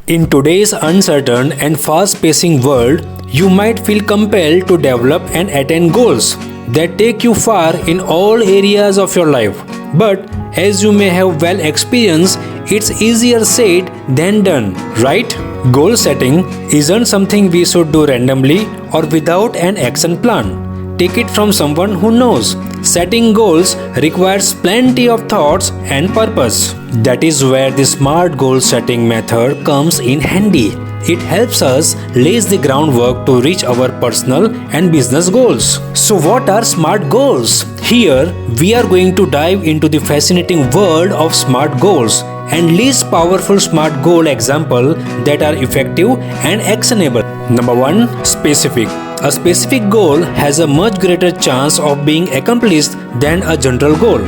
In today's uncertain and fast-pacing world, you might feel compelled to develop and attain goals that take you far in all areas of your life. But as you may have well experienced, it's easier said than done, right? Goal setting isn't something we should do randomly or without an action plan. Take it from someone who knows. Setting goals requires plenty of thoughts and purpose. That is where the SMART goal setting method comes in handy. It helps us lay the groundwork to reach our personal and business goals. So what are SMART goals? Here, we are going to dive into the fascinating world of SMART goals and list powerful SMART goal examples that are effective and actionable. Number 1. Specific. A specific goal has a much greater chance of being accomplished than a general goal.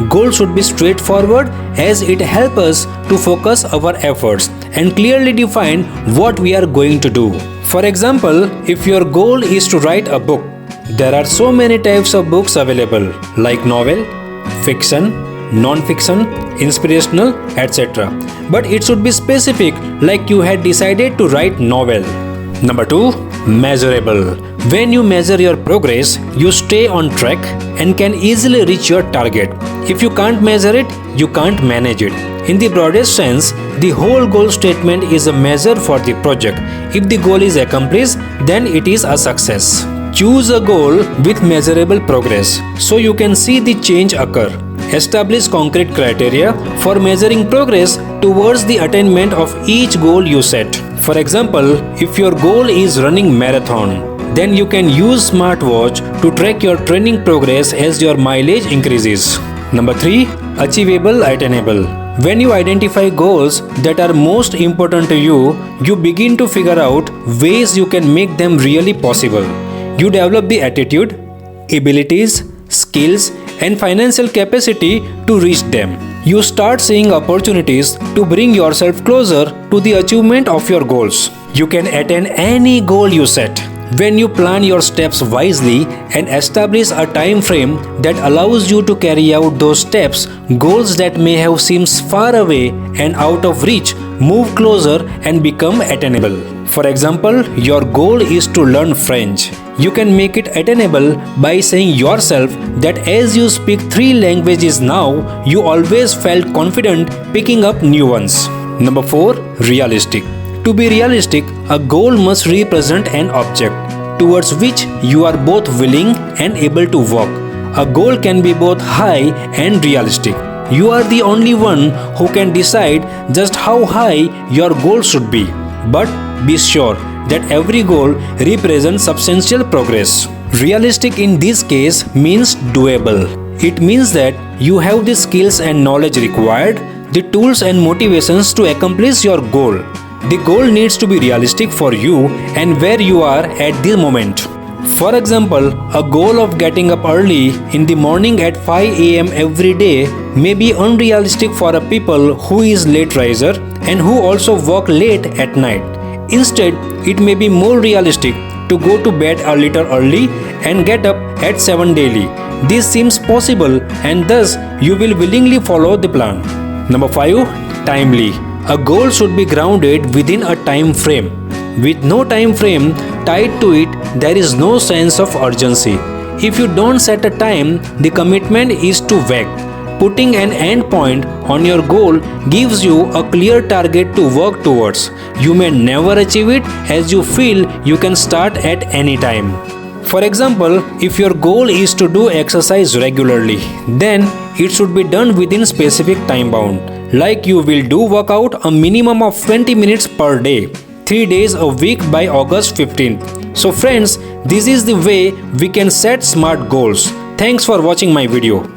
Goal should be straightforward as it helps us to focus our efforts and clearly define what we are going to do. For example, if your goal is to write a book, there are so many types of books available like novel, fiction, non-fiction, inspirational, etc. But it should be specific, like you had decided to write novel. Number 2. Measurable. When you measure your progress, you stay on track and can easily reach your target. If you can't measure it, you can't manage it. In the broadest sense, the whole goal statement is a measure for the project. If the goal is accomplished, then it is a success. Choose a goal with measurable progress so you can see the change occur. Establish concrete criteria for measuring progress towards the attainment of each goal you set. For example, if your goal is running marathon, then you can use smartwatch to track your training progress as your mileage increases. Number 3. Achievable, attainable. When you identify goals that are most important to you, you begin to figure out ways you can make them really possible. You develop the attitude, abilities, skills, and financial capacity to reach them. You start seeing opportunities to bring yourself closer to the achievement of your goals. You can attain any goal you set when you plan your steps wisely and establish a time frame that allows you to carry out those steps. Goals that may have seemed far away and out of reach move closer and become attainable. For example, your goal is to learn French. You can make it attainable by saying yourself that as you speak 3 languages now, you always felt confident picking up new ones. Number 4. Realistic. To be realistic, a goal must represent an object towards which you are both willing and able to work. A goal can be both high and realistic. You are the only one who can decide just how high your goal should be. But be sure that every goal represents substantial progress. Realistic in this case means doable. It means that you have the skills and knowledge required, the tools and motivations to accomplish your goal. The goal needs to be realistic for you and where you are at the moment. For example, a goal of getting up early in the morning at 5 a.m. every day may be unrealistic for a people who is late riser and who also work late at night. Instead, it may be more realistic to go to bed a little early and get up at 7 daily. This seems possible and thus you will willingly follow the plan. Number 5. Timely. A goal should be grounded within a time frame. With no time frame tied to it, there is no sense of urgency. If you don't set a time, the commitment is too vague. Putting an end point on your goal gives you a clear target to work towards. You may never achieve it as you feel you can start at any time. For example, if your goal is to do exercise regularly, then it should be done within specific time bound. Like you will do workout a minimum of 20 minutes per day, 3 days a week by August 15th. So friends, this is the way we can set SMART goals. Thanks for watching my video.